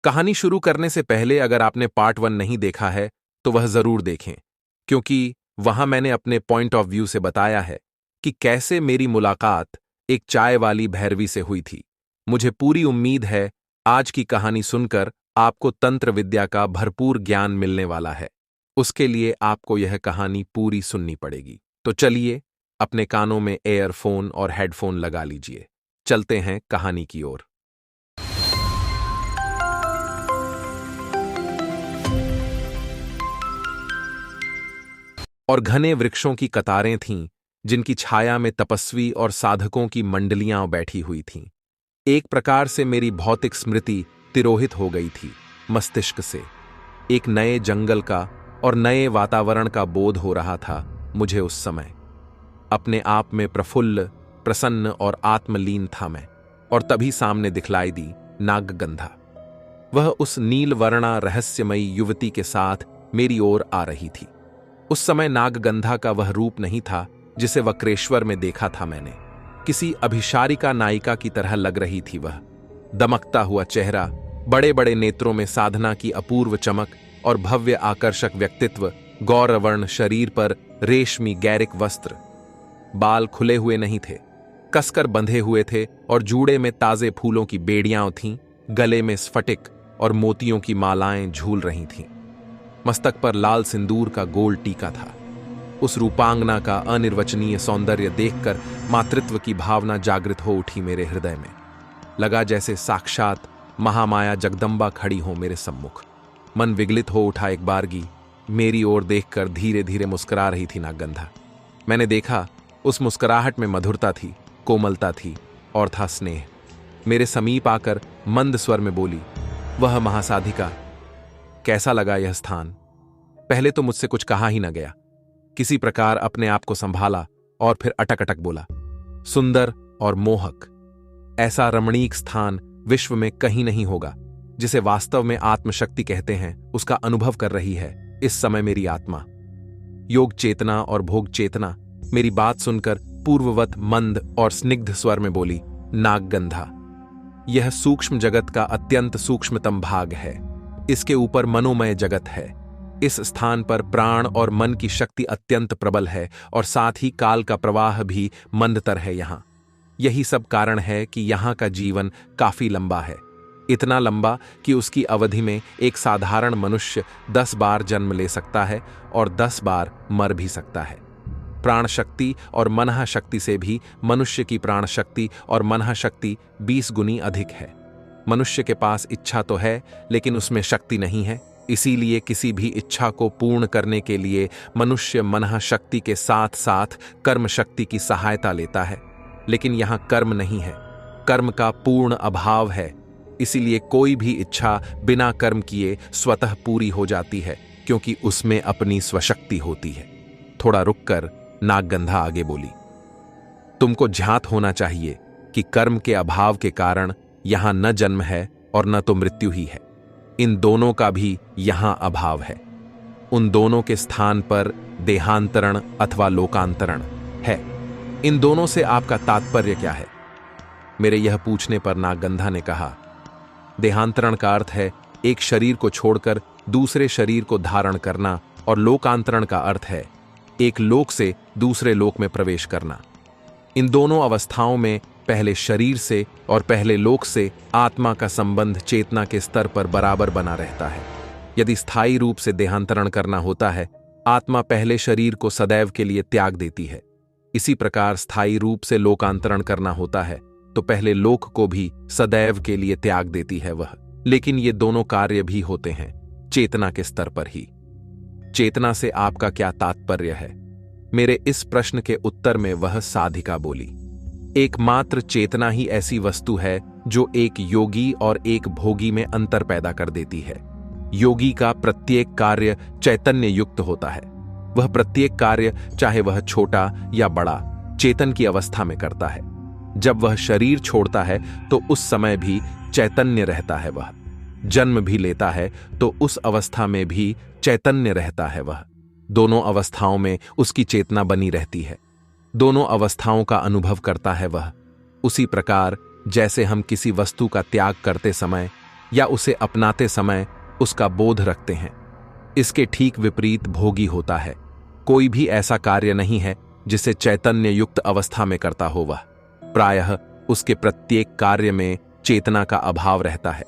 कहानी शुरू करने से पहले अगर आपने पार्ट 1 नहीं देखा है तो वह जरूर देखें, क्योंकि वहां मैंने अपने पॉइंट ऑफ व्यू से बताया है कि कैसे मेरी मुलाकात एक चाय वाली भैरवी से हुई थी। मुझे पूरी उम्मीद है आज की कहानी सुनकर आपको तंत्र विद्या का भरपूर ज्ञान मिलने वाला है। उसके लिए आपको यह कहानी पूरी सुननी पड़ेगी। तो चलिए अपने कानों में एयरफोन और हेडफोन लगा लीजिए। चलते हैं कहानी की ओर। और घने वृक्षों की कतारें थीं, जिनकी छाया में तपस्वी और साधकों की मंडलियां बैठी हुई थीं। एक प्रकार से मेरी भौतिक स्मृति तिरोहित हो गई थी मस्तिष्क से। एक नए जंगल का और नए वातावरण का बोध हो रहा था मुझे उस समय। अपने आप में प्रफुल्ल, प्रसन्न और आत्मलीन था मैं। और तभी सामने दिखलाई दी नागगंधा। वह उस नीलवर्णा रहस्यमयी युवती के साथ मेरी ओर आ रही थी। उस समय नागगंधा का वह रूप नहीं था जिसे वक्रेश्वर में देखा था मैंने। किसी अभिसारिका नायिका की तरह लग रही थी वह। दमकता हुआ चेहरा, बड़े बड़े नेत्रों में साधना की अपूर्व चमक और भव्य आकर्षक व्यक्तित्व, गौरवर्ण शरीर पर रेशमी गैरिक वस्त्र। बाल खुले हुए नहीं थे, कसकर बंधे हुए थे और जूड़े में ताजे फूलों की बेड़ियां थीं। गले में स्फटिक और मोतियों की मालाएं झूल रही थीं। मस्तक पर लाल सिंदूर का गोल टीका था। उस रूपांगना का अनिर्वचनीय सौंदर्य देखकर मातृत्व की भावना जागृत हो उठी मेरे हृदय में। लगा जैसे साक्षात महामाया जगदम्बा खड़ी हो मेरे सम्मुख। मन विगलित हो उठा एक बारगी। मेरी ओर देखकर धीरे धीरे मुस्कुरा रही थी नागगंधा। मैंने देखा उस मुस्कुराहट में मधुरता थी, कोमलता थी और था स्नेह। मेरे समीप आकर मंद स्वर में बोली, वह महासाधिका, कैसा लगा यह स्थान? पहले तो मुझसे कुछ कहा ही न गया। किसी प्रकार अपने आप को संभाला और फिर अटक अटक बोला, सुंदर और मोहक। ऐसा रमणीक स्थान विश्व में कहीं नहीं होगा। जिसे वास्तव में आत्मशक्ति कहते हैं, उसका अनुभव कर रही है इस समय मेरी आत्मा। योग चेतना और भोग चेतना मेरी बात सुनकर पूर्ववत मंद और स्निग्ध स्वर में बोली, नागगंधा, यह सूक्ष्म जगत का अत्यंत सूक्ष्मतम भाग है। इसके ऊपर मनोमय जगत है। इस स्थान पर प्राण और मन की शक्ति अत्यंत प्रबल है और साथ ही काल का प्रवाह भी मंदतर है यहाँ। यही सब कारण है कि यहाँ का जीवन काफी लंबा है। इतना लंबा कि उसकी अवधि में एक साधारण मनुष्य 10 बार जन्म ले सकता है और 10 बार मर भी सकता है। प्राण शक्ति और मनः शक्ति से भी मनुष्य की प्राण शक्ति और मनः शक्ति 20 गुनी अधिक है। मनुष्य के पास इच्छा तो है, लेकिन उसमें शक्ति नहीं है। इसीलिए किसी भी इच्छा को पूर्ण करने के लिए मनुष्य मनः शक्ति के साथ साथ कर्म शक्ति की सहायता लेता है। लेकिन यहाँ कर्म नहीं है, कर्म का पूर्ण अभाव है। इसीलिए कोई भी इच्छा बिना कर्म किए स्वतः पूरी हो जाती है, क्योंकि उसमें अपनी स्वशक्ति होती है। थोड़ा रुककर नागगंधा आगे बोली, तुमको ज्ञात होना चाहिए कि कर्म के अभाव के कारण यहां न जन्म है और न तो मृत्यु ही है। इन दोनों का भी यहां अभाव है। उन दोनों के स्थान पर देहांतरण अथवा लोकांतरण है। इन दोनों से आपका तात्पर्य क्या है? मेरे यह पूछने पर नागगंधा ने कहा, देहांतरण का अर्थ है एक शरीर को छोड़कर दूसरे शरीर को धारण करना, और लोकांतरण का अर्थ है एक लोक से दूसरे लोक में प्रवेश करना। इन दोनों अवस्थाओं में पहले शरीर से और पहले लोक से आत्मा का संबंध चेतना के स्तर पर बराबर बना रहता है। यदि स्थायी रूप से देहांतरण करना होता है, आत्मा पहले शरीर को सदैव के लिए त्याग देती है। इसी प्रकार स्थायी रूप से लोकांतरण करना होता है तो पहले लोक को भी सदैव के लिए त्याग देती है वह। लेकिन ये दोनों कार्य भी होते हैं चेतना के स्तर पर ही। चेतना से आपका क्या तात्पर्य है? मेरे इस प्रश्न के उत्तर में वह साधिका बोली, एकमात्र चेतना ही ऐसी वस्तु है जो एक योगी और एक भोगी में अंतर पैदा कर देती है। योगी का प्रत्येक कार्य चैतन्य युक्त होता है। वह प्रत्येक कार्य, चाहे वह छोटा या बड़ा, चेतन की अवस्था में करता है। जब वह शरीर छोड़ता है तो उस समय भी चैतन्य रहता है। वह जन्म भी लेता है तो उस अवस्था में भी चैतन्य रहता है। वह दोनों अवस्थाओं में उसकी चेतना बनी रहती है। दोनों अवस्थाओं का अनुभव करता है वह। उसी प्रकार जैसे हम किसी वस्तु का त्याग करते समय या उसे अपनाते समय उसका बोध रखते हैं। इसके ठीक विपरीत भोगी होता है। कोई भी ऐसा कार्य नहीं है जिसे चैतन्य युक्त अवस्था में करता हो। वह प्रायः उसके प्रत्येक कार्य में चेतना का अभाव रहता है।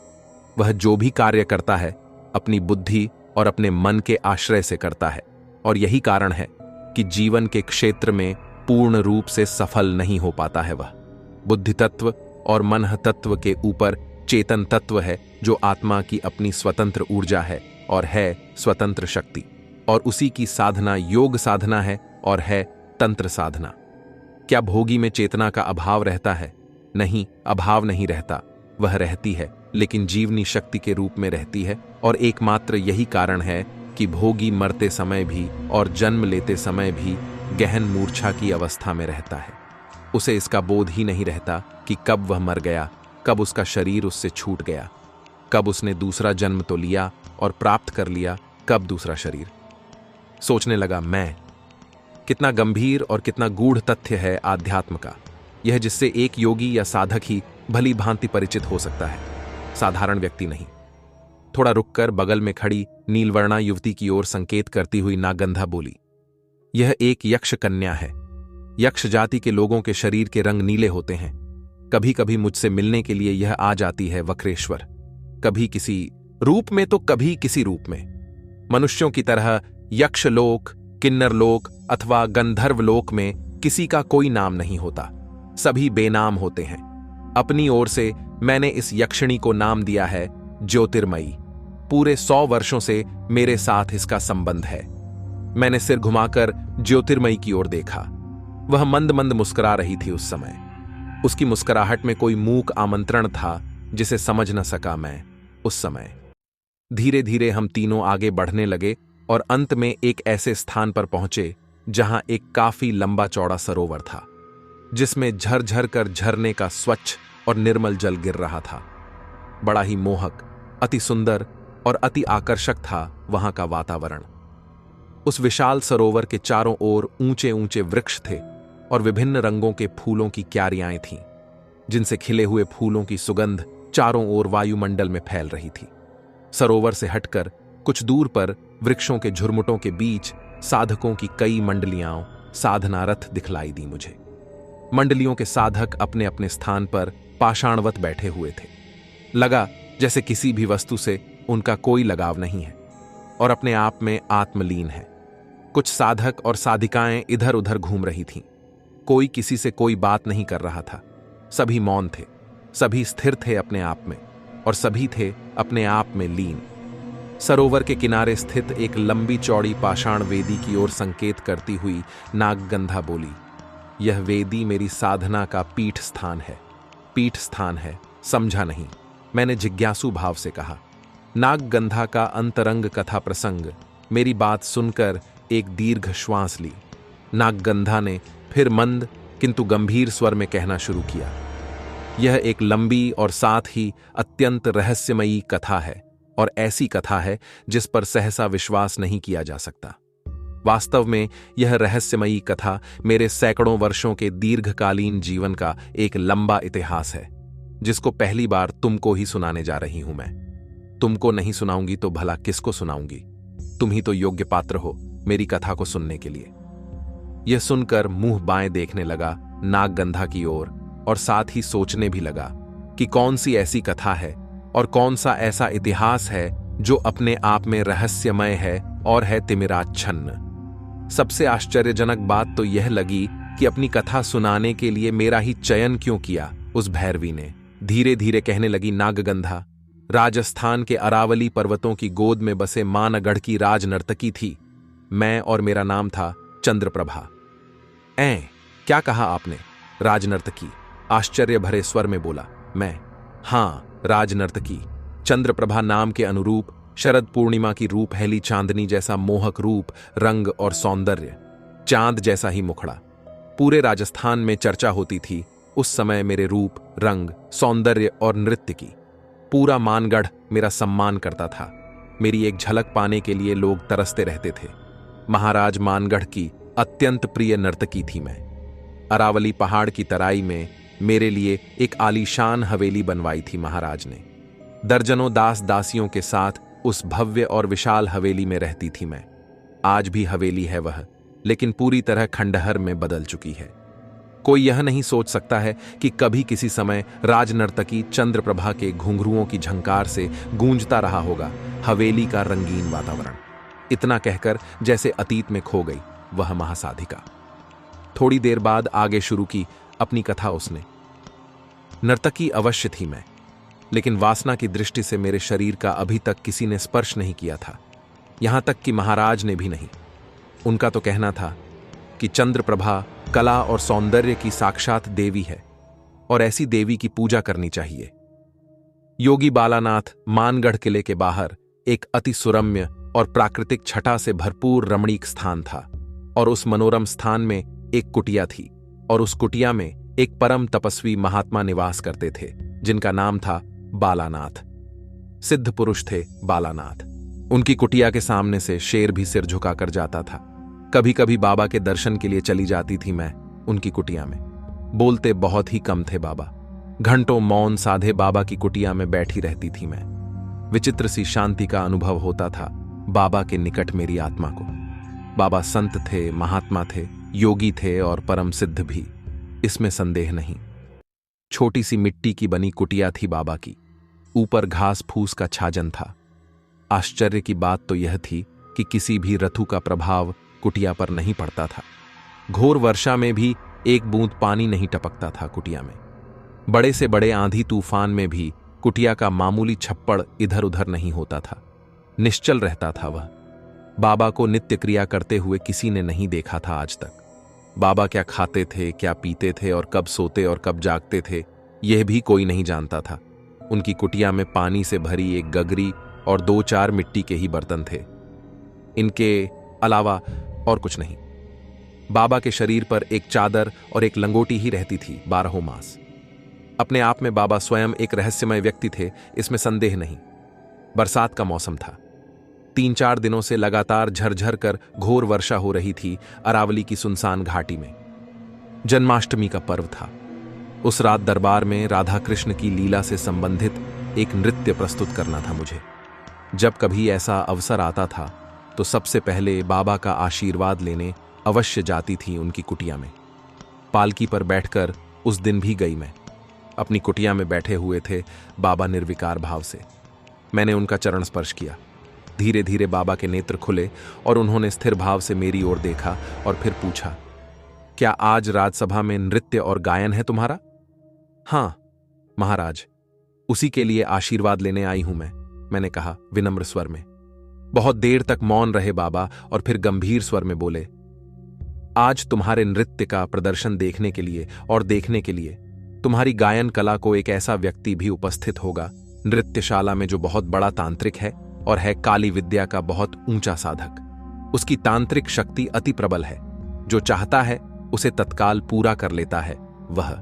वह जो भी कार्य करता है अपनी बुद्धि और अपने मन के आश्रय से करता है, और यही कारण है कि जीवन के क्षेत्र में पूर्ण रूप से सफल नहीं हो पाता है। वह बुद्धि तत्व और मन तत्व के ऊपर चेतन तत्व है, जो आत्मा की अपनी स्वतंत्र ऊर्जा है और है स्वतंत्र शक्ति, और उसी की साधना योग साधना है और है तंत्र साधना। क्या भोगी में चेतना का अभाव रहता है? नहीं, अभाव नहीं रहता। वह रहती है, लेकिन जीवनी शक्ति के रूप में रहती है, और एकमात्र यही कारण है कि भोगी मरते समय भी और जन्म लेते समय भी गहन मूर्छा की अवस्था में रहता है। उसे इसका बोध ही नहीं रहता कि कब वह मर गया, कब उसका शरीर उससे छूट गया, कब उसने दूसरा जन्म तो लिया और प्राप्त कर लिया, कब दूसरा शरीर। सोचने लगा मैं, कितना गंभीर और कितना गूढ़ तथ्य है आध्यात्म का यह, जिससे एक योगी या साधक ही भली भांति परिचित हो सकता है, साधारण व्यक्ति नहीं। थोड़ा रुककर बगल में खड़ी नीलवर्णा युवती की ओर संकेत करती हुई नागगंधा बोली, यह एक यक्ष कन्या है। यक्ष जाति के लोगों के शरीर के रंग नीले होते हैं। कभी कभी मुझसे मिलने के लिए यह आ जाती है वक्रेश्वर, कभी किसी रूप में तो कभी किसी रूप में। मनुष्यों की तरह यक्षलोक, किन्नरलोक अथवा गंधर्वलोक में किसी का कोई नाम नहीं होता, सभी बेनाम होते हैं। अपनी ओर से मैंने इस यक्षिणी को नाम दिया है ज्योतिर्मयी। पूरे 100 वर्षों से मेरे साथ इसका संबंध है। मैंने सिर घुमाकर ज्योतिर्मयी की ओर देखा। वह मंद मंद मुस्कुरा रही थी। उस समय उसकी मुस्कुराहट में कोई मूक आमंत्रण था जिसे समझ न सका मैं उस समय। धीरे धीरे हम तीनों आगे बढ़ने लगे और अंत में एक ऐसे स्थान पर पहुंचे जहां एक काफी लंबा चौड़ा सरोवर था, जिसमें झरझर कर झरने का स्वच्छ और निर्मल जल गिर रहा था। बड़ा ही मोहक, अति सुंदर और अति आकर्षक था वहां का वातावरण। उस विशाल सरोवर के चारों ओर ऊंचे ऊंचे वृक्ष थे और विभिन्न रंगों के फूलों की क्यारियां थीं, जिनसे खिले हुए फूलों की सुगंध चारों ओर वायुमंडल में फैल रही थी। सरोवर से हटकर कुछ दूर पर वृक्षों के झुरमुटों के बीच साधकों की कई मंडलियां साधना रथ दिखलाई दी मुझे। मंडलियों के साधक अपने अपने स्थान पर पाषाणवत बैठे हुए थे। लगा जैसे किसी भी वस्तु से उनका कोई लगाव नहीं है और अपने आप में आत्मलीन है। कुछ साधक और साधिकाएं इधर उधर घूम रही थीं। कोई किसी से कोई बात नहीं कर रहा था। सभी मौन थे, सभी स्थिर थे अपने आप में, और सभी थे अपने आप में लीन। सरोवर के किनारे स्थित एक लंबी चौड़ी पाषाण वेदी की ओर संकेत करती हुई नागगंधा बोली, यह वेदी मेरी साधना का पीठ स्थान है। पीठ स्थान है, समझा नहीं? मैंने जिज्ञासु भाव से कहा। नागगंधा का अंतरंग कथा प्रसंग मेरी बात सुनकर एक दीर्घ श्वास ली। नागगंधा ने फिर मंद किंतु गंभीर स्वर में कहना शुरू किया, यह एक लंबी और साथ ही अत्यंत रहस्यमयी कथा है, और ऐसी कथा है जिस पर सहसा विश्वास नहीं किया जा सकता। वास्तव में यह रहस्यमयी कथा मेरे सैकड़ों वर्षों के दीर्घकालीन जीवन का एक लंबा इतिहास है, जिसको पहली बार तुमको ही सुनाने जा रही हूं मैं। तुमको नहीं सुनाऊंगी तो भला किसको सुनाऊंगी? तुम ही तो योग्य पात्र हो मेरी कथा को सुनने के लिए। यह सुनकर मुंह बाएं देखने लगा नागगंधा की ओर, और साथ ही सोचने भी लगा कि कौन सी ऐसी कथा है और कौन सा ऐसा इतिहास है जो अपने आप में रहस्यमय है और है तिमिराच्छन्न। सबसे आश्चर्यजनक बात तो यह लगी कि अपनी कथा सुनाने के लिए मेरा ही चयन क्यों किया उस भैरवी ने। धीरे धीरे कहने लगी नागगंधा, राजस्थान के अरावली पर्वतों की गोद में बसे मानगढ़ की राज नर्तकी थी मैं, और मेरा नाम था चंद्रप्रभा। क्या कहा आपने? राजनर्तकी? आश्चर्य भरे स्वर में बोला मैं। हां, राजनर्तकी। चंद्रप्रभा नाम के अनुरूप शरद पूर्णिमा की रूपहली चांदनी जैसा मोहक रूप, रंग और सौंदर्य, चांद जैसा ही मुखड़ा। पूरे राजस्थान में चर्चा होती थी उस समय मेरे रूप, रंग, सौंदर्य और नृत्य की। पूरा मानगढ़ मेरा सम्मान करता था। मेरी एक झलक पाने के लिए लोग तरसते रहते थे। महाराज मानगढ़ की अत्यंत प्रिय नर्तकी थी मैं। अरावली पहाड़ की तराई में मेरे लिए एक आलीशान हवेली बनवाई थी महाराज ने। दर्जनों दास दासियों के साथ उस भव्य और विशाल हवेली में रहती थी मैं। आज भी हवेली है वह, लेकिन पूरी तरह खंडहर में बदल चुकी है। कोई यह नहीं सोच सकता है कि कभी किसी समय राजनर्तकी चंद्रप्रभा के घुंघरुओं की झंकार से गूंजता रहा होगा हवेली का रंगीन वातावरण। इतना कहकर जैसे अतीत में खो गई वह महासाधिका। थोड़ी देर बाद आगे शुरू की अपनी कथा उसने। नर्तकी अवश्य थी मैं, लेकिन वासना की दृष्टि से मेरे शरीर का अभी तक किसी ने स्पर्श नहीं किया था, यहां तक कि महाराज ने भी नहीं। उनका तो कहना था कि चंद्रप्रभा कला और सौंदर्य की साक्षात देवी है और ऐसी देवी की पूजा करनी चाहिए। योगी बालानाथ मानगढ़ किले के बाहर एक अति सुरम्य और प्राकृतिक छटा से भरपूर रमणीक स्थान था, और उस मनोरम स्थान में एक कुटिया थी, और उस कुटिया में एक परम तपस्वी महात्मा निवास करते थे जिनका नाम था बालानाथ। सिद्ध पुरुष थे बालानाथ। उनकी कुटिया के सामने से शेर भी सिर झुकाकर जाता था। कभी कभी बाबा के दर्शन के लिए चली जाती थी मैं उनकी कुटिया में। बोलते बहुत ही कम थे बाबा। घंटों मौन साधे बाबा की कुटिया में बैठी रहती थी मैं। विचित्र सी शांति का अनुभव होता था बाबा के निकट मेरी आत्मा को। बाबा संत थे, महात्मा थे, योगी थे और परम सिद्ध भी, इसमें संदेह नहीं। छोटी सी मिट्टी की बनी कुटिया थी बाबा की। ऊपर घास फूस का छाजन था। आश्चर्य की बात तो यह थी कि किसी भी ऋतु का प्रभाव कुटिया पर नहीं पड़ता था। घोर वर्षा में भी एक बूंद पानी नहीं टपकता था कुटिया में। बड़े से बड़े आंधी तूफान में भी कुटिया का मामूली छप्पड़ इधर उधर नहीं होता था। निश्चल रहता था वह। बाबा को नित्य क्रिया करते हुए किसी ने नहीं देखा था आज तक। बाबा क्या खाते थे, क्या पीते थे और कब सोते और कब जागते थे, यह भी कोई नहीं जानता था। उनकी कुटिया में पानी से भरी एक गगरी और 2-4 मिट्टी के ही बर्तन थे, इनके अलावा और कुछ नहीं। बाबा के शरीर पर एक चादर और एक लंगोटी ही रहती थी 12 मास। अपने आप में बाबा स्वयं एक रहस्यमय व्यक्ति थे, इसमें संदेह नहीं। बरसात का मौसम था। 3-4 दिनों से लगातार झरझर कर घोर वर्षा हो रही थी अरावली की सुनसान घाटी में। जन्माष्टमी का पर्व था। उस रात दरबार में राधा कृष्ण की लीला से संबंधित एक नृत्य प्रस्तुत करना था मुझे। जब कभी ऐसा अवसर आता था तो सबसे पहले बाबा का आशीर्वाद लेने अवश्य जाती थी उनकी कुटिया में। पालकी पर बैठकर उस दिन भी गई मैं। अपनी कुटिया में बैठे हुए थे बाबा निर्विकार भाव से। मैंने उनका चरण स्पर्श किया। धीरे धीरे बाबा के नेत्र खुले और उन्होंने स्थिर भाव से मेरी ओर देखा और फिर पूछा, क्या आज राजसभा में नृत्य और गायन है तुम्हारा? हां महाराज, उसी के लिए आशीर्वाद लेने आई हूं मैंने कहा विनम्र स्वर में। बहुत देर तक मौन रहे बाबा और फिर गंभीर स्वर में बोले, आज तुम्हारे नृत्य का प्रदर्शन देखने के लिए और देखने के लिए तुम्हारी गायन कला को एक ऐसा व्यक्ति भी उपस्थित होगा नृत्यशाला में जो बहुत बड़ा तांत्रिक है और है काली विद्या का बहुत ऊंचा साधक। उसकी तांत्रिक शक्ति अति प्रबल है। जो चाहता है उसे तत्काल पूरा कर लेता है। वह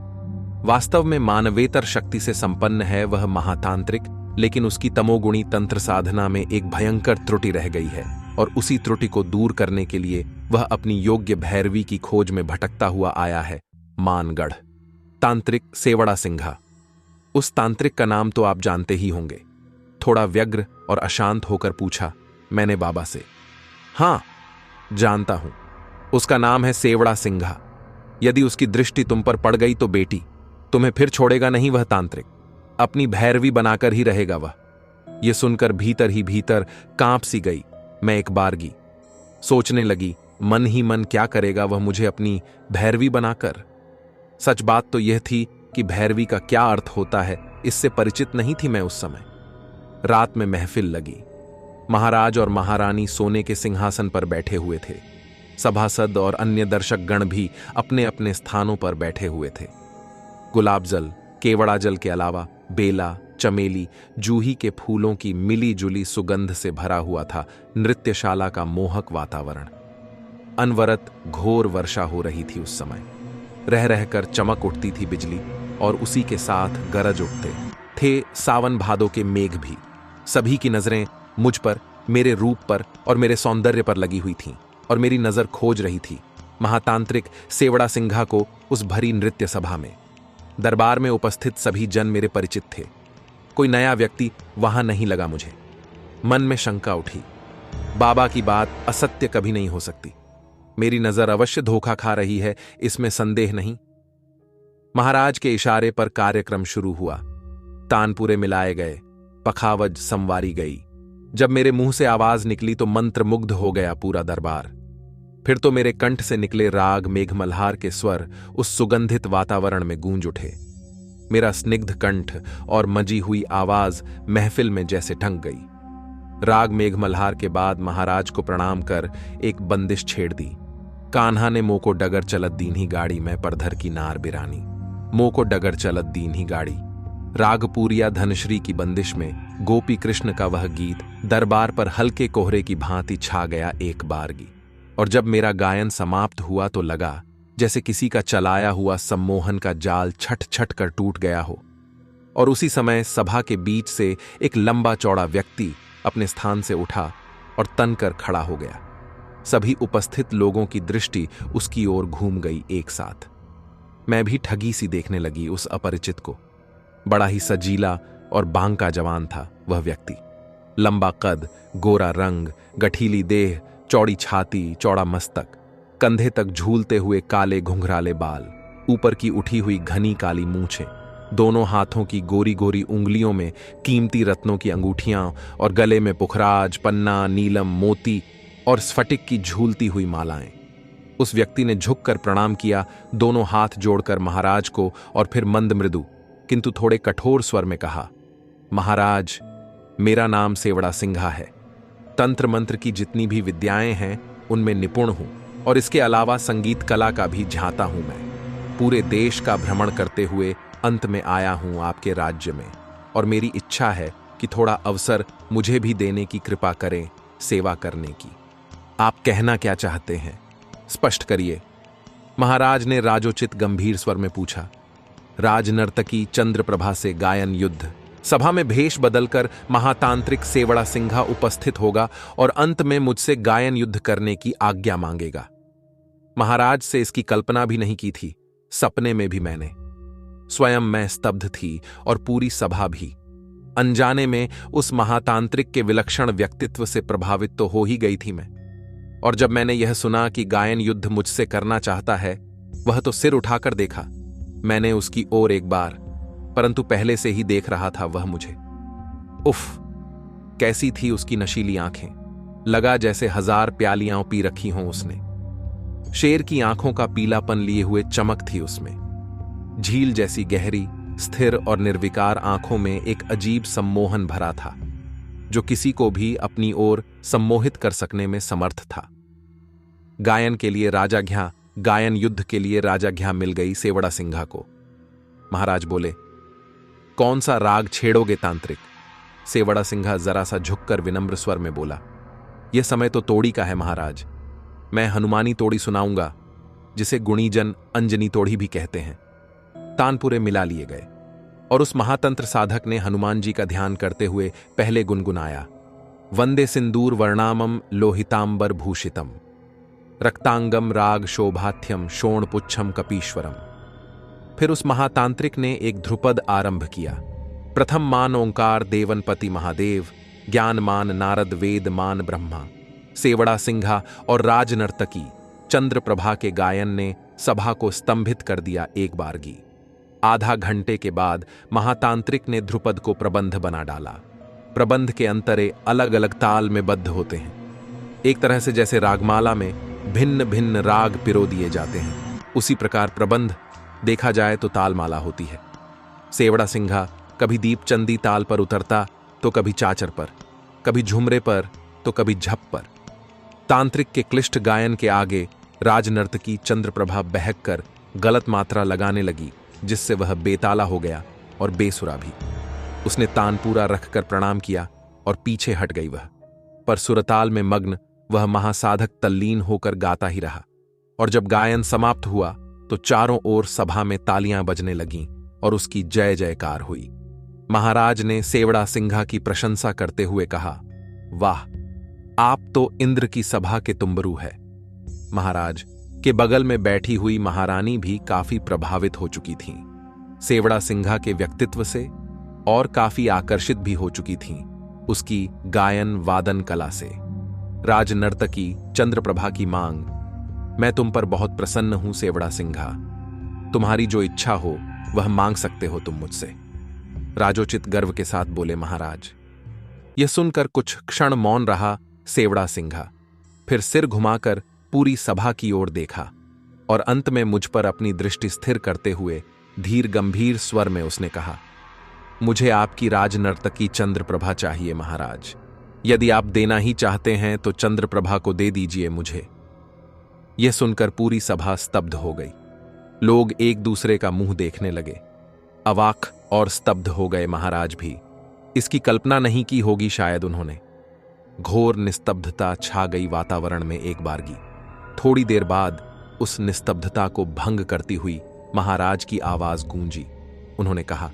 वास्तव में मानवेतर शक्ति से संपन्न है वह महातांत्रिक, लेकिन उसकी तमोगुणी तंत्र साधना में एक भयंकर त्रुटि रह गई है और उसी त्रुटि को दूर करने के लिए वह अपनी योग्य भैरवी की खोज में भटकता हुआ आया है मानगढ़। तांत्रिक सेवड़ा सिंघा। उस तांत्रिक का नाम तो आप जानते ही होंगे। थोड़ा व्यग्र और अशांत होकर पूछा मैंने बाबा से। हां जानता हूं, उसका नाम है सेवड़ा सिंघा। यदि उसकी दृष्टि तुम पर पड़ गई तो बेटी, तुम्हें फिर छोड़ेगा नहीं वह तांत्रिक। अपनी भैरवी बनाकर ही रहेगा वह। यह सुनकर भीतर ही भीतर कांप सी गई मैं एक बारगी। सोचने लगी मन ही मन क्या करेगा वह मुझे अपनी भैरवी बनाकर। सच बात तो यह थी कि भैरवी का क्या अर्थ होता है इससे परिचित नहीं थी मैं उस समय। रात में महफिल लगी। महाराज और महारानी सोने के सिंहासन पर बैठे हुए थे। सभासद और अन्य दर्शक गण भी अपने अपने स्थानों पर बैठे हुए थे। गुलाब जल, केवड़ा जल के अलावा बेला, चमेली, जूही के फूलों की मिली जुली सुगंध से भरा हुआ था नृत्यशाला का मोहक वातावरण। अनवरत घोर वर्षा हो रही थी उस समय। रह रहकर चमक उठती थी बिजली और उसी के साथ गरज उठते थे सावन भादों के मेघ भी। सभी की नजरें मुझ पर, मेरे रूप पर और मेरे सौंदर्य पर लगी हुई थीं और मेरी नजर खोज रही थी महातांत्रिक सेवड़ा सिंघा को उस भरी नृत्य सभा में। दरबार में उपस्थित सभी जन मेरे परिचित थे। कोई नया व्यक्ति वहां नहीं लगा मुझे। मन में शंका उठी, बाबा की बात असत्य कभी नहीं हो सकती। मेरी नजर अवश्य धोखा खा रही है, इसमें संदेह नहीं। महाराज के इशारे पर कार्यक्रम शुरू हुआ। तानपुरे मिलाए गए, पखावज संवारी गई। जब मेरे मुंह से आवाज निकली तो मंत्रमुग्ध हो गया पूरा दरबार। फिर तो मेरे कंठ से निकले राग मेघमल्हार के स्वर उस सुगंधित वातावरण में गूंज उठे। मेरा स्निग्ध कंठ और मजी हुई आवाज महफिल में जैसे ढंक गई। राग मेघमल्हार के बाद महाराज को प्रणाम कर एक बंदिश छेड़ दी। कान्हा ने मोको डगर चलत दीन्ही गाड़ी में परधर की नार बिरानी। मोको डगर चलत दीन्ही गाड़ी। रागपूरिया धनश्री की बंदिश में गोपी कृष्ण का वह गीत दरबार पर हल्के कोहरे की भांति छा गया एक बारगी। और जब मेरा गायन समाप्त हुआ तो लगा जैसे किसी का चलाया हुआ सम्मोहन का जाल छट छट कर टूट गया हो। और उसी समय सभा के बीच से एक लंबा चौड़ा व्यक्ति अपने स्थान से उठा और तनकर खड़ा हो गया। सभी उपस्थित लोगों की दृष्टि उसकी ओर घूम गई एक साथ। मैं भी ठगी सी देखने लगी उस अपरिचित को। बड़ा ही सजीला और बांका जवान था वह व्यक्ति। लंबा कद, गोरा रंग, गठीली देह, चौड़ी छाती, चौड़ा मस्तक, कंधे तक झूलते हुए काले घुंघराले बाल, ऊपर की उठी हुई घनी काली मूंछें, दोनों हाथों की गोरी गोरी उंगलियों में कीमती रत्नों की अंगूठियां और गले में पुखराज, पन्ना, नीलम, मोती और स्फटिक की झूलती हुई मालाएं। उस व्यक्ति ने झुककर प्रणाम किया, दोनों हाथ जोड़कर महाराज को, और फिर मंद मृदु किंतु थोड़े कठोर स्वर में कहा, महाराज, मेरा नाम सेवड़ा सिंघा है। तंत्र मंत्र की जितनी भी विद्याएं हैं उनमें निपुण हूं, और इसके अलावा संगीत कला का भी झांता हूं मैं। पूरे देश का भ्रमण करते हुए अंत में आया हूं आपके राज्य में, और मेरी इच्छा है कि थोड़ा अवसर मुझे भी देने की कृपा करें सेवा करने की। आप कहना क्या चाहते हैं, स्पष्ट करिए। महाराज ने राजोचित गंभीर स्वर में पूछा। राजनर्तकी चंद्रप्रभा से गायन युद्ध। सभा में भेष बदलकर महातांत्रिक सेवड़ा सिंघा उपस्थित होगा और अंत में मुझसे गायन युद्ध करने की आज्ञा मांगेगा। महाराज से इसकी कल्पना भी नहीं की थी, सपने में भी मैंने। स्वयं मैं स्तब्ध थी और पूरी सभा भी। अनजाने में उस महातांत्रिक के विलक्षण व्यक्तित्व से प्रभावित तो हो ही गई थी मैं। और जब मैंने यह सुना कि गायन युद्ध मुझसे करना चाहता है, वह तो सिर उठाकर देखा। मैंने उसकी ओर एक बार, परंतु पहले से ही देख रहा था वह मुझे। उफ, कैसी थी उसकी नशीली आंखें। लगा जैसे 1000 प्यालियां पी रखी हों उसने। शेर की आंखों का पीलापन लिए हुए चमक थी उसमें। झील जैसी गहरी, स्थिर और निर्विकार आंखों में एक अजीब सम्मोहन भरा था, जो किसी को भी अपनी ओर सम्मोहित कर सकने में समर्थ था। गायन के लिए राजाज्ञा, गायन युद्ध के लिए राजाज्ञा मिल गई सेवड़ा सिंघा को। महाराज बोले, कौन सा राग छेड़ोगे तांत्रिक? सेवड़ा सिंघा जरा सा झुककर विनम्र स्वर में बोला, यह समय तो तोड़ी का है महाराज। मैं हनुमानी तोड़ी सुनाऊंगा, जिसे गुणीजन अंजनी तोड़ी भी कहते हैं। तानपुरे मिला लिए गए और उस महातंत्र साधक ने हनुमान जी का ध्यान करते हुए पहले गुनगुनाया, वंदे सिंदूर वर्णामम लोहितांबर भूषितम रक्तांगम राग शोभाथ्यम शोणपुच्छम कपीश्वरम। फिर उस महातांत्रिक ने एक ध्रुपद आरंभ किया। प्रथम मान ओंकार देवनपति महादेव, ज्ञान मान नारद वेद मान ब्रह्मा। सेवड़ा सिंघा और राजनर्तकी चंद्रप्रभा के गायन ने सभा को स्तंभित कर दिया एक बारगी। आधा घंटे के बाद महातांत्रिक ने ध्रुपद को प्रबंध बना डाला। प्रबंध के अंतरे अलग अलग ताल में बद्ध होते हैं, एक तरह से जैसे रागमाला में भिन्न भिन्न राग पिरो दिए जाते हैं, उसी प्रकार प्रबंध देखा जाए तो तालमाला होती है। सेवड़ा सिंघा कभी दीपचंदी ताल पर उतरता तो कभी चाचर पर, कभी झुमरे पर तो कभी झप पर। तांत्रिक के क्लिष्ट गायन के आगे राजनर्तकी चंद्रप्रभा बहक कर गलत मात्रा लगाने लगी, जिससे वह बेताला हो गया और बेसुरा भी। उसने तानपूरा रखकर प्रणाम किया और पीछे हट गई वह, पर सुरताल में मग्न वह महासाधक तल्लीन होकर गाता ही रहा। और जब गायन समाप्त हुआ तो चारों ओर सभा में तालियां बजने लगीं और उसकी जय जयकार हुई। महाराज ने सेवड़ा सिंघा की प्रशंसा करते हुए कहा, वाह, आप तो इंद्र की सभा के तुम्बरू है। महाराज के बगल में बैठी हुई महारानी भी काफी प्रभावित हो चुकी थीं। सेवड़ा सिंघा के व्यक्तित्व से, और काफी आकर्षित भी हो चुकी थीं उसकी गायन वादन कला से। राजनर्तकी चंद्रप्रभा की मांग। मैं तुम पर बहुत प्रसन्न हूं सेवड़ा सिंघा, तुम्हारी जो इच्छा हो वह मांग सकते हो तुम मुझसे, राजोचित गर्व के साथ बोले महाराज। यह सुनकर कुछ क्षण मौन रहा सेवड़ा सिंघा, फिर सिर घुमाकर पूरी सभा की ओर देखा और अंत में मुझ पर अपनी दृष्टि स्थिर करते हुए धीर गंभीर स्वर में उसने कहा, मुझे आपकी राजनर्तकी चंद्रप्रभा चाहिए महाराज। यदि आप देना ही चाहते हैं तो चंद्रप्रभा को दे दीजिए मुझे। यह सुनकर पूरी सभा स्तब्ध हो गई। लोग एक दूसरे का मुंह देखने लगे। अवाक और स्तब्ध हो गए महाराज भी। इसकी कल्पना नहीं की होगी शायद उन्होंने। घोर निस्तब्धता छा गई वातावरण में एक बारगी। थोड़ी देर बाद उस निस्तब्धता को भंग करती हुई महाराज की आवाज गूंजी। उन्होंने कहा,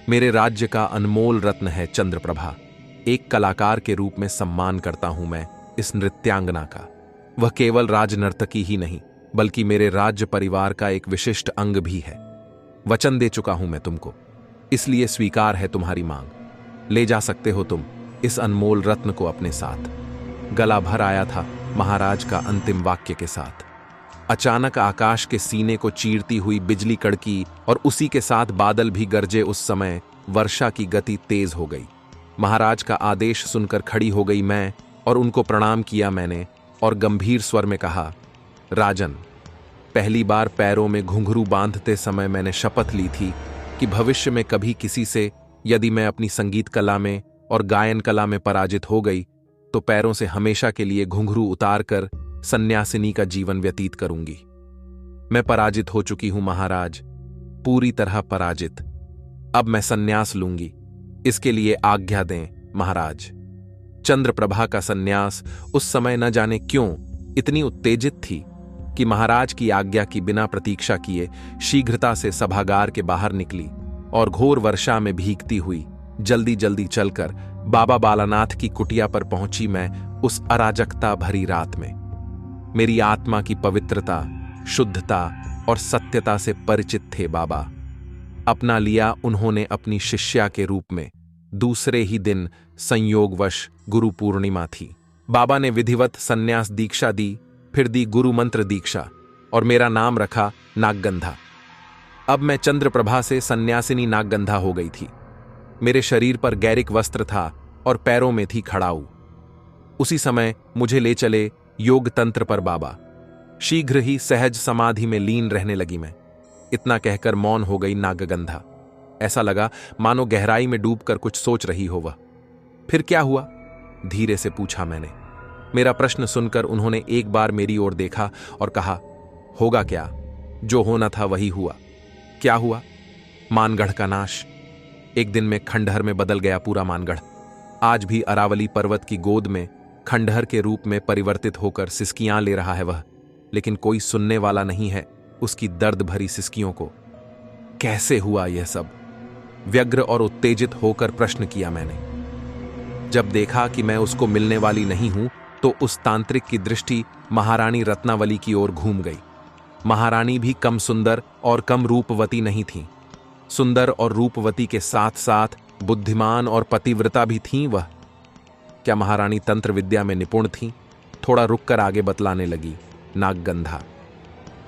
मेरे राज्य का अनमोल रत्न है चंद्रप्रभा। एक कलाकार के रूप में सम्मान करता हूं मैं इस नृत्यांगना का। वह केवल राजनर्तकी ही नहीं बल्कि मेरे राज्य परिवार का एक विशिष्ट अंग भी है। वचन दे चुका हूं मैं तुमको, इसलिए स्वीकार है तुम्हारी मांग। ले जा सकते हो तुम इस अनमोल रत्न को अपने साथ। गला भर आया था महाराज का अंतिम वाक्य के साथ। अचानक आकाश के सीने को चीरती हुई बिजली कड़की और उसी के साथ बादल भी गरजे। उस समय वर्षा की गति तेज हो गई। महाराज का आदेश सुनकर खड़ी हो गई मैं और उनको प्रणाम किया मैंने और गंभीर स्वर में कहा, राजन, पहली बार पैरों में घुंघरू बांधते समय मैंने शपथ ली थी कि भविष्य में कभी किसी से यदि मैं अपनी संगीत कला में और गायन कला में पराजित हो गई तो पैरों से हमेशा के लिए घुंघरू उतारकर सन्यासिनी का जीवन व्यतीत करूंगी। मैं पराजित हो चुकी हूं महाराज, पूरी तरह पराजित। अब मैं सन्यास लूंगी, इसके लिए आज्ञा दें महाराज। चंद्रप्रभा का सन्यास उस समय न जाने क्यों इतनी उत्तेजित थी कि महाराज की आज्ञा की बिना प्रतीक्षा किए शीघ्रता से सभागार के बाहर निकली और घोर वर्षा में भीगती हुई जल्दी जल्दी चलकर बाबा बालानाथ की कुटिया पर पहुंची। मैं उस अराजकता भरी रात में मेरी आत्मा की पवित्रता, शुद्धता और सत्यता से परिचित थे बाबा। अपना लिया उन्होंने अपनी शिष्या के रूप में। दूसरे ही दिन संयोगवश गुरु पूर्णिमा थी। बाबा ने विधिवत सन्यास दीक्षा दी, फिर दी गुरु मंत्र दीक्षा और मेरा नाम रखा नागगंधा। अब मैं चंद्रप्रभा से सन्यासिनी नागगंधा हो गई थी। मेरे शरीर पर गैरिक वस्त्र था और पैरों में थी खड़ाऊ। उसी समय मुझे ले चले योग तंत्र पर बाबा। शीघ्र ही सहज समाधि में लीन रहने लगी मैं। इतना कहकर मौन हो गई नागगंधा। ऐसा लगा मानो गहराई में डूबकर कुछ सोच रही हो वह। फिर क्या हुआ? धीरे से पूछा मैंने। मेरा प्रश्न सुनकर उन्होंने एक बार मेरी ओर देखा और कहा, होगा क्या? जो होना था वही हुआ। क्या हुआ? मानगढ़ का नाश। एक दिन में खंडहर में बदल गया पूरा मानगढ़। आज भी अरावली पर्वत की गोद में खंडहर के रूप में परिवर्तित होकर सिसकियां ले रहा है वह, लेकिन कोई सुनने वाला नहीं है उसकी दर्द भरी सिसकियों को। कैसे हुआ यह सब? व्यग्र और उत्तेजित होकर प्रश्न किया मैंने। जब देखा कि मैं उसको मिलने वाली नहीं हूं तो उस तांत्रिक की दृष्टि महारानी रत्नावली की ओर घूम गई। महारानी भी कम सुंदर और कम रूपवती नहीं थी। सुंदर और रूपवती के साथ साथ बुद्धिमान और पतिव्रता भी थीं वह। क्या महारानी तंत्र विद्या में निपुण थीं? थोड़ा रुककर आगे बतलाने लगी नागगंधा।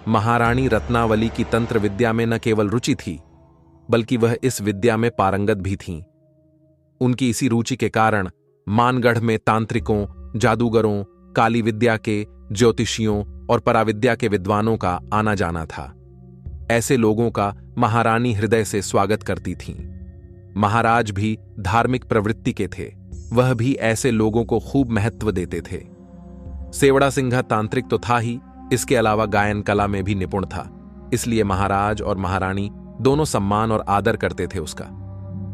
महारानी रत्नावली की तंत्र विद्या में न केवल रुचि थी बल्कि वह इस विद्या में पारंगत भी थीं। उनकी इसी रुचि के कारण मानगढ़ में तांत्रिकों, जादूगरों, काली विद्या के ज्योतिषियों और पराविद्या के विद्वानों का आना जाना था। ऐसे लोगों का महारानी हृदय से स्वागत करती थीं। महाराज भी धार्मिक प्रवृत्ति के थे, वह भी ऐसे लोगों को खूब महत्व देते थे। सेवड़ा सिंघा तांत्रिक तो था ही, इसके अलावा गायन कला में भी निपुण था, इसलिए महाराज और महारानी दोनों सम्मान और आदर करते थे उसका।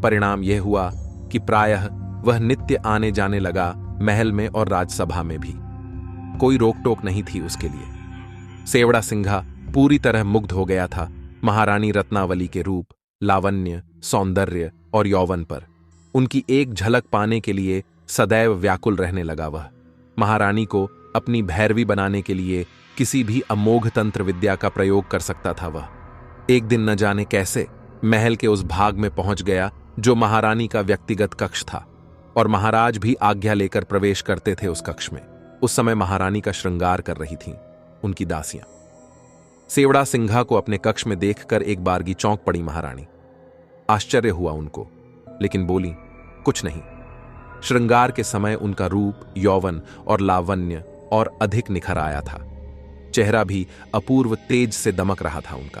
परिणाम यह हुआ कि प्रायः वह नित्य आने जाने लगा महल में और राजसभा में भी। कोई रोक टोक नहीं थी उसके लिए। सेवड़ा सिंघा पूरी तरह मुग्ध हो गया था महारानी रत्नावली के रूप, लावण्य, सौंदर्य और यौवन पर। उनकी एक झलक पाने के लिए सदैव व्याकुल रहने लगा वह। महारानी को अपनी भैरवी बनाने के लिए किसी भी अमोघ तंत्र विद्या का प्रयोग कर सकता था वह। एक दिन न जाने कैसे महल के उस भाग में पहुंच गया जो महारानी का व्यक्तिगत कक्ष था, और महाराज भी आज्ञा लेकर प्रवेश करते थे उस कक्ष में। उस समय महारानी का श्रृंगार कर रही थीं उनकी दासियां। सेवड़ा सिंघा को अपने कक्ष में देखकर एक बारगी चौंक पड़ी महारानी। आश्चर्य हुआ उनको, लेकिन बोली कुछ नहीं। श्रृंगार के समय उनका रूप, यौवन और लावण्य और अधिक निखर आया था। चेहरा भी अपूर्व तेज से दमक रहा था उनका।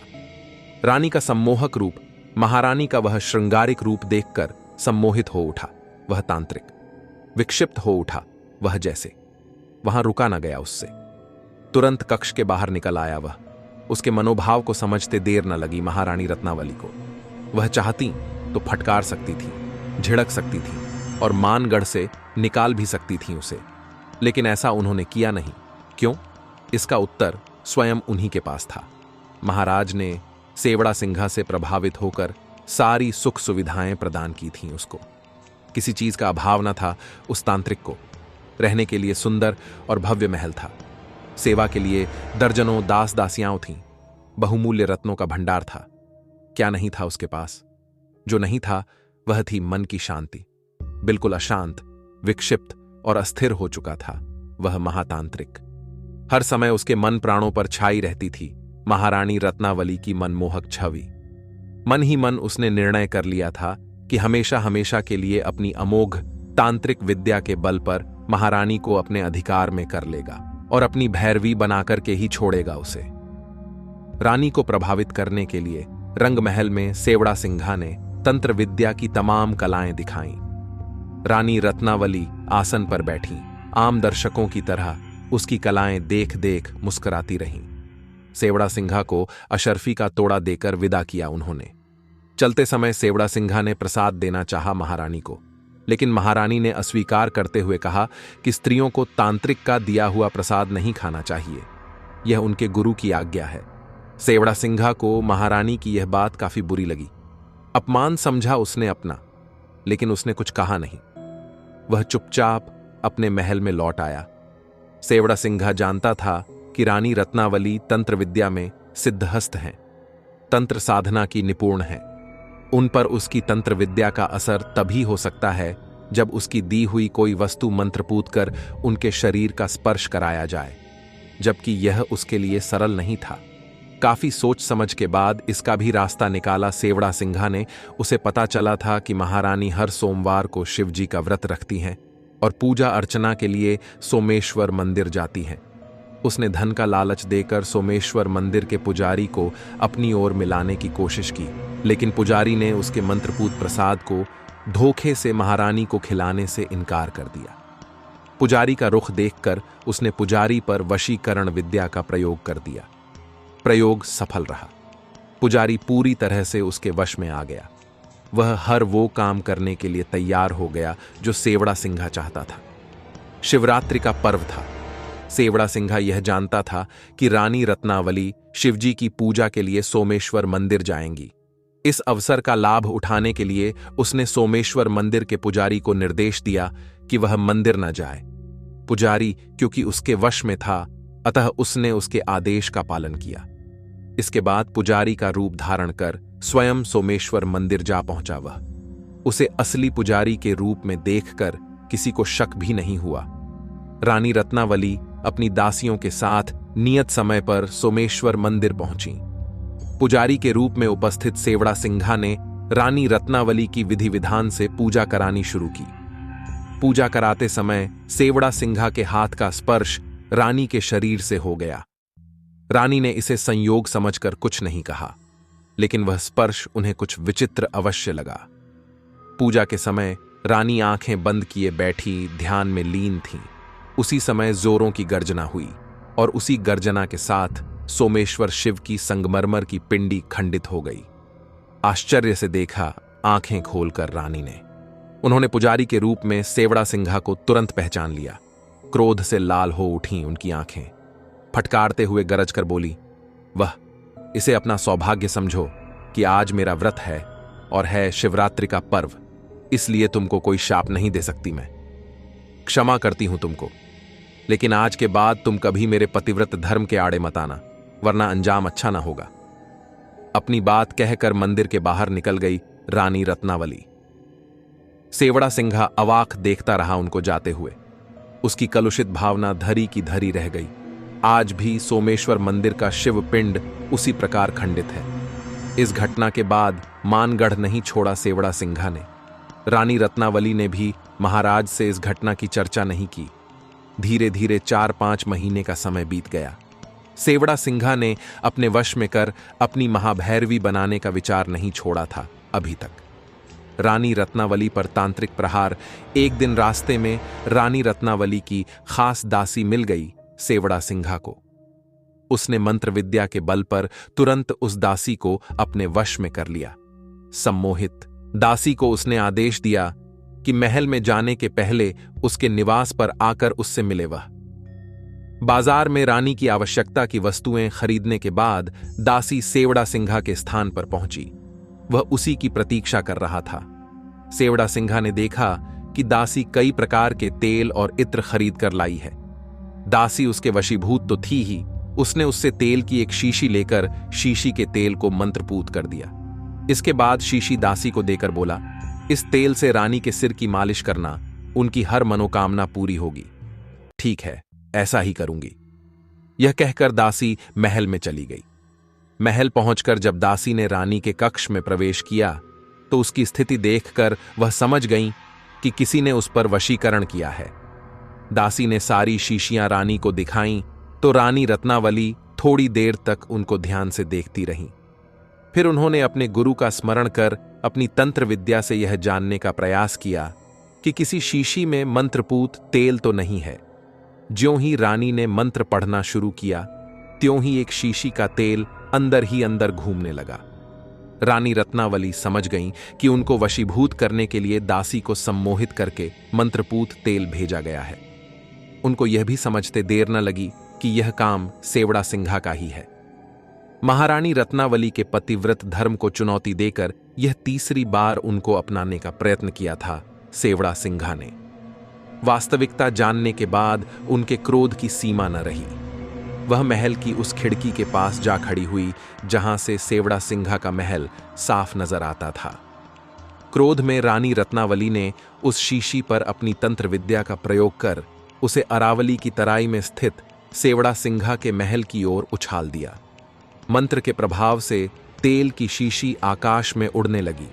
रानी का सम्मोहक रूप, महारानी का वह श्रृंगारिक रूप देखकर सम्मोहित हो उठा वह तांत्रिक। विक्षिप्त हो उठा वह, जैसे वहां रुका न गया उससे। तुरंत कक्ष के बाहर निकल आया वह। उसके मनोभाव को समझते देर न लगी महारानी रत्नावली को। वह चाहती तो फटकार सकती थी, झिड़क सकती थी और मानगढ़ से निकाल भी सकती थी उसे, लेकिन ऐसा उन्होंने किया नहीं। क्यों? इसका उत्तर स्वयं उन्हीं के पास था। महाराज ने सेवड़ा सिंघा से प्रभावित होकर सारी सुख सुविधाएं प्रदान की थीं उसको। किसी चीज का अभाव न था उस तांत्रिक को। रहने के लिए सुंदर और भव्य महल था। सेवा के लिए दर्जनों दास दासियां थीं। बहुमूल्य रत्नों का भंडार था। क्या नहीं था उसके पास? जो नहीं था वह थी मन की शांति। बिल्कुल अशांत, विक्षिप्त और अस्थिर हो चुका था वह महातांत्रिक। हर समय उसके मन प्राणों पर छाई रहती थी महारानी रत्नावली की मनमोहक छवि। मन ही मन उसने निर्णय कर लिया था कि हमेशा हमेशा के लिए अपनी अमोघ तांत्रिक विद्या के बल पर महारानी को अपने अधिकार में कर लेगा और अपनी भैरवी बनाकर के ही छोड़ेगा उसे। रानी को प्रभावित करने के लिए रंगमहल में सेवड़ा सिंघा ने तंत्र विद्या की तमाम कलाएं दिखाईं। रानी रत्नावली आसन पर बैठी आम दर्शकों की तरह उसकी कलाएं देख देख मुस्कुराती रहीं। सेवड़ा सिंघा को अशर्फी का तोड़ा देकर विदा किया उन्होंने। चलते समय सेवड़ा सिंघा ने प्रसाद देना चाहा महारानी को, लेकिन महारानी ने अस्वीकार करते हुए कहा कि स्त्रियों को तांत्रिक का दिया हुआ प्रसाद नहीं खाना चाहिए, यह उनके गुरु की आज्ञा है। सेवड़ा सिंघा को महारानी की यह बात काफी बुरी लगी। अपमान समझा उसने अपना, लेकिन उसने कुछ कहा नहीं। वह चुपचाप अपने महल में लौट आया। सेवड़ा सिंघा जानता था कि रानी रत्नावली तंत्र विद्या में सिद्धहस्त हैं, तंत्र साधना की निपुण हैं। उन पर उसकी तंत्र विद्या का असर तभी हो सकता है जब उसकी दी हुई कोई वस्तु मंत्रपूत कर उनके शरीर का स्पर्श कराया जाए, जबकि यह उसके लिए सरल नहीं था। काफी सोच समझ के बाद इसका भी रास्ता निकाला सेवड़ा सिंघा ने। उसे पता चला था कि महारानी हर सोमवार को शिवजी का व्रत रखती हैं और पूजा अर्चना के लिए सोमेश्वर मंदिर जाती हैं। उसने धन का लालच देकर सोमेश्वर मंदिर के पुजारी को अपनी ओर मिलाने की कोशिश की, लेकिन पुजारी ने उसके मंत्रपूत प्रसाद को धोखे से महारानी को खिलाने से इनकार कर दिया। पुजारी का रुख देखकर उसने पुजारी पर वशीकरण विद्या का प्रयोग कर दिया। प्रयोग सफल रहा। पुजारी पूरी तरह से उसके वश में आ गया। वह हर वो काम करने के लिए तैयार हो गया जो सेवड़ा सिंघा चाहता था। शिवरात्रि का पर्व था। सेवड़ा सिंघा यह जानता था कि रानी रत्नावली शिवजी की पूजा के लिए सोमेश्वर मंदिर जाएंगी। इस अवसर का लाभ उठाने के लिए उसने सोमेश्वर मंदिर के पुजारी को निर्देश दिया कि वह मंदिर न जाए। पुजारी क्योंकि उसके वश में था, अतः उसने उसके आदेश का पालन किया। इसके बाद पुजारी का रूप धारण कर स्वयं सोमेश्वर मंदिर जा पहुंचा वह। उसे असली पुजारी के रूप में देखकर किसी को शक भी नहीं हुआ। रानी रत्नावली अपनी दासियों के साथ नियत समय पर सोमेश्वर मंदिर पहुंची। पुजारी के रूप में उपस्थित सेवड़ा सिंघा ने रानी रत्नावली की विधि विधान से पूजा करानी शुरू की। पूजा कराते समय सेवड़ा सिंघा के हाथ का स्पर्श रानी के शरीर से हो गया। रानी ने इसे संयोग समझकर कुछ नहीं कहा, लेकिन वह स्पर्श उन्हें कुछ विचित्र अवश्य लगा। पूजा के समय रानी आंखें बंद किए बैठी ध्यान में लीन थीं। उसी समय जोरों की गर्जना हुई और उसी गर्जना के साथ सोमेश्वर शिव की संगमरमर की पिंडी खंडित हो गई। आश्चर्य से देखा आंखें खोलकर रानी ने। उन्होंने पुजारी के रूप में सेवड़ा सिंघा को तुरंत पहचान लिया। क्रोध से लाल हो उठी उनकी आंखें। फटकारते हुए गरज कर बोली, वह इसे अपना सौभाग्य समझो कि आज मेरा व्रत है और है शिवरात्रि का पर्व, इसलिए तुमको कोई शाप नहीं दे सकती। मैं क्षमा करती हूं तुमको, लेकिन आज के बाद तुम कभी मेरे पतिव्रत धर्म के आड़े मत आना, वरना अंजाम अच्छा ना होगा। अपनी बात कहकर मंदिर के बाहर निकल गई रानी रत्नावली। सेवड़ा सिंघा अवाक देखता रहा उनको जाते हुए। उसकी कलुषित भावना धरी की धरी रह गई। आज भी सोमेश्वर मंदिर का शिव पिंड उसी प्रकार खंडित है। इस घटना के बाद मानगढ़ नहीं छोड़ा सेवड़ा सिंघा ने। रानी रत्नावली ने भी महाराज से इस घटना की चर्चा नहीं की। धीरे धीरे 4-5 महीने का समय बीत गया। सेवड़ा सिंघा ने अपने वश में कर अपनी महाभैरवी बनाने का विचार नहीं छोड़ा था अभी तक। रानी रत्नावली पर तांत्रिक प्रहार। एक दिन रास्ते में रानी रत्नावली की खास दासी मिल गई सेवड़ा सिंघा को। उसने मंत्र विद्या के बल पर तुरंत उस दासी को अपने वश में कर लिया। सम्मोहित दासी को उसने आदेश दिया कि महल में जाने के पहले उसके निवास पर आकर उससे मिले। वह बाजार में रानी की आवश्यकता की वस्तुएं खरीदने के बाद दासी सेवड़ा सिंघा के स्थान पर पहुंची। वह उसी की प्रतीक्षा कर रहा था। सेवड़ा सिंघा ने देखा कि दासी कई प्रकार के तेल और इत्र खरीद कर लाई है। दासी उसके वशीभूत तो थी ही, उसने उससे तेल की एक शीशी लेकर शीशी के तेल को मंत्रपूत कर दिया। इसके बाद शीशी दासी को देकर बोला, इस तेल से रानी के सिर की मालिश करना, उनकी हर मनोकामना पूरी होगी। ठीक है, ऐसा ही करूंगी। यह कहकर दासी महल में चली गई। महल पहुंचकर जब दासी ने रानी के कक्ष में प्रवेश किया तो उसकी स्थिति देखकर वह समझ गई कि किसी ने उस पर वशीकरण किया है। दासी ने सारी शीशियां रानी को दिखाईं तो रानी रत्नावली थोड़ी देर तक उनको ध्यान से देखती रहीं। फिर उन्होंने अपने गुरु का स्मरण कर अपनी तंत्र विद्या से यह जानने का प्रयास किया कि किसी शीशी में मंत्रपूत तेल तो नहीं है। ज्यों ही रानी ने मंत्र पढ़ना शुरू किया त्यों ही एक शीशी का तेल अंदर ही अंदर घूमने लगा। रानी रत्नावली समझ गईं कि उनको वशीभूत करने के लिए दासी को सम्मोहित करके मंत्रपूत तेल भेजा गया है। उनको यह भी समझते देर न लगी कि यह काम सेवड़ा सिंघा का ही है। महारानी रत्नावली के पतिव्रत धर्म को चुनौती देकर यह तीसरी बार उनको अपनाने का प्रयत्न किया था सेवड़ा सिंघा ने। वास्तविकता जानने के बाद उनके क्रोध की सीमा न रही। वह महल की उस खिड़की के पास जा खड़ी हुई जहां से सेवड़ा सिंघा का महल साफ नजर आता था। क्रोध में रानी रत्नावली ने उस शीशी पर अपनी तंत्र विद्या का प्रयोग कर उसे अरावली की तराई में स्थित सेवड़ा सिंघा के महल की ओर उछाल दिया। मंत्र के प्रभाव से तेल की शीशी आकाश में उड़ने लगी।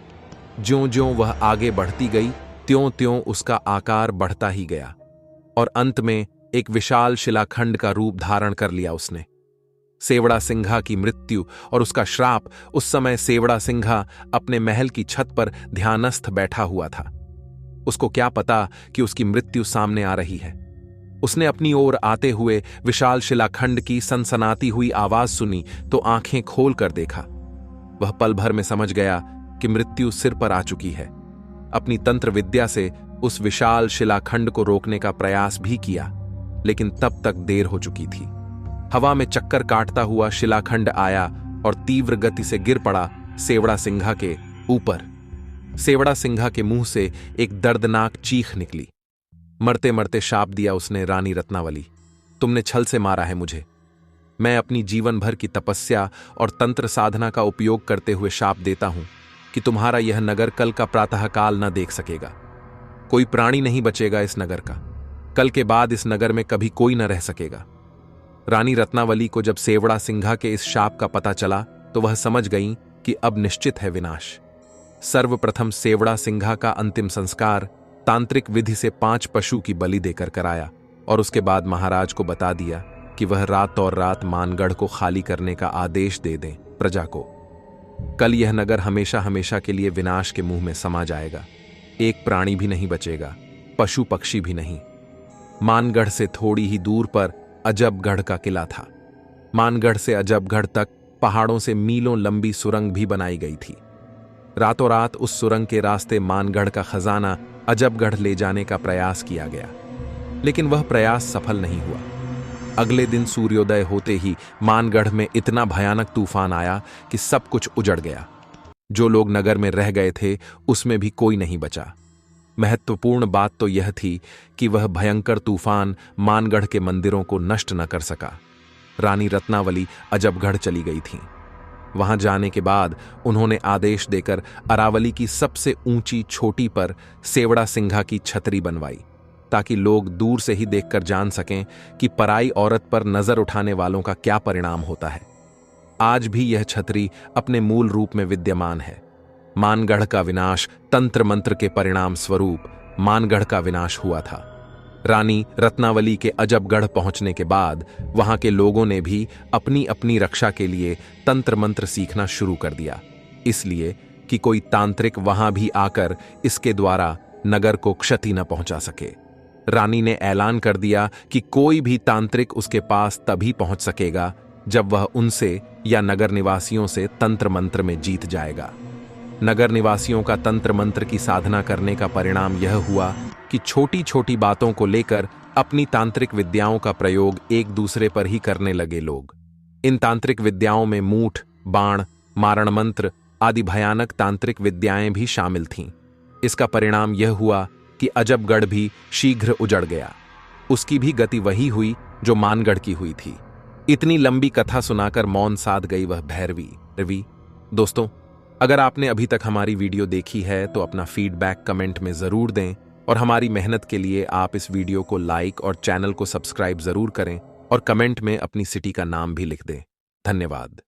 ज्यों-ज्यों वह आगे बढ़ती गई त्यों-त्यों उसका आकार बढ़ता ही गया और अंत में एक विशाल शिलाखंड का रूप धारण कर लिया उसने। सेवड़ा सिंघा की मृत्यु और उसका श्राप। उस समय सेवड़ा सिंघा अपने महल की छत पर ध्यानस्थ बैठा हुआ था। उसको क्या पता कि उसकी मृत्यु सामने आ रही है। उसने अपनी ओर आते हुए विशाल शिलाखंड की सनसनाती हुई आवाज सुनी तो आंखें खोल कर देखा। वह पल भर में समझ गया कि मृत्यु सिर पर आ चुकी है। अपनी तंत्र विद्या से उस विशाल शिलाखंड को रोकने का प्रयास भी किया, लेकिन तब तक देर हो चुकी थी। हवा में चक्कर काटता हुआ शिलाखंड आया और तीव्र गति से गिर पड़ा सेवड़ा सिंघा के ऊपर। सेवड़ा सिंघा के मुंह से एक दर्दनाक चीख निकली। मरते मरते शाप दिया उसने, रानी रत्नावली, तुमने छल से मारा है मुझे। मैं अपनी जीवन भर की तपस्या और तंत्र साधना का उपयोग करते हुए शाप देता हूं कि तुम्हारा यह नगर कल का प्रातःकाल न देख सकेगा। कोई प्राणी नहीं बचेगा इस नगर का। कल के बाद इस नगर में कभी कोई न रह सकेगा। रानी रत्नावली को जब सेवड़ा सिंघा के इस शाप का पता चला तो वह समझ गई कि अब निश्चित है विनाश। सर्वप्रथम सेवड़ा सिंघा का अंतिम संस्कार तांत्रिक विधि से 5 पशु की बलि देकर कराया और उसके बाद महाराज को बता दिया कि वह रात और रात मानगढ़ को खाली करने का आदेश दे दें प्रजा को। कल यह नगर हमेशा हमेशा के लिए विनाश के मुंह में समा जाएगा। एक प्राणी भी नहीं बचेगा, पशु पक्षी भी नहीं। मानगढ़ से थोड़ी ही दूर पर अजबगढ़ का किला था। मानगढ़ से अजबगढ़ तक पहाड़ों से मीलों लंबी सुरंग भी बनाई गई थी। रातों रात उस सुरंग के रास्ते मानगढ़ का खजाना अजबगढ़ ले जाने का प्रयास किया गया, लेकिन वह प्रयास सफल नहीं हुआ। अगले दिन सूर्योदय होते ही मानगढ़ में इतना भयानक तूफान आया कि सब कुछ उजड़ गया। जो लोग नगर में रह गए थे उसमें भी कोई नहीं बचा। महत्वपूर्ण बात तो यह थी कि वह भयंकर तूफान मानगढ़ के मंदिरों को नष्ट न कर सका। रानी रत्नावली अजबगढ़ चली गई थीं। वहां जाने के बाद उन्होंने आदेश देकर अरावली की सबसे ऊंची छोटी पर सेवड़ा सिंघा की छतरी बनवाई, ताकि लोग दूर से ही देखकर जान सकें कि पराई औरत पर नजर उठाने वालों का क्या परिणाम होता है। आज भी यह छतरी अपने मूल रूप में विद्यमान है। मानगढ़ का विनाश तंत्र मंत्र के परिणाम स्वरूप मानगढ़ का विनाश हुआ था। रानी रत्नावली के अजबगढ़ पहुंचने के बाद वहां के लोगों ने भी अपनी अपनी रक्षा के लिए तंत्र मंत्र सीखना शुरू कर दिया, इसलिए कि कोई तांत्रिक वहां भी आकर इसके द्वारा नगर को क्षति न पहुंचा सके। रानी ने ऐलान कर दिया कि कोई भी तांत्रिक उसके पास तभी पहुंच सकेगा जब वह उनसे या नगर निवासियों से तंत्र मंत्र में जीत जाएगा। नगर निवासियों का तंत्र मंत्र की साधना करने का परिणाम यह हुआ कि छोटी छोटी बातों को लेकर अपनी तांत्रिक विद्याओं का प्रयोग एक दूसरे पर ही करने लगे लोग। इन तांत्रिक विद्याओं में मूठ, बाण, मारण मंत्र आदि भयानक तांत्रिक विद्याएं भी शामिल थीं। इसका परिणाम यह हुआ कि अजबगढ़ भी शीघ्र उजड़ गया। उसकी भी गति वही हुई जो मानगढ़ की हुई थी। इतनी लंबी कथा सुनाकर मौन साध गई वह भैरवी। दोस्तों, अगर आपने अभी तक हमारी वीडियो देखी है तो अपना फीडबैक कमेंट में जरूर दें, और हमारी मेहनत के लिए आप इस वीडियो को लाइक और चैनल को सब्सक्राइब जरूर करें और कमेंट में अपनी सिटी का नाम भी लिख दें। धन्यवाद।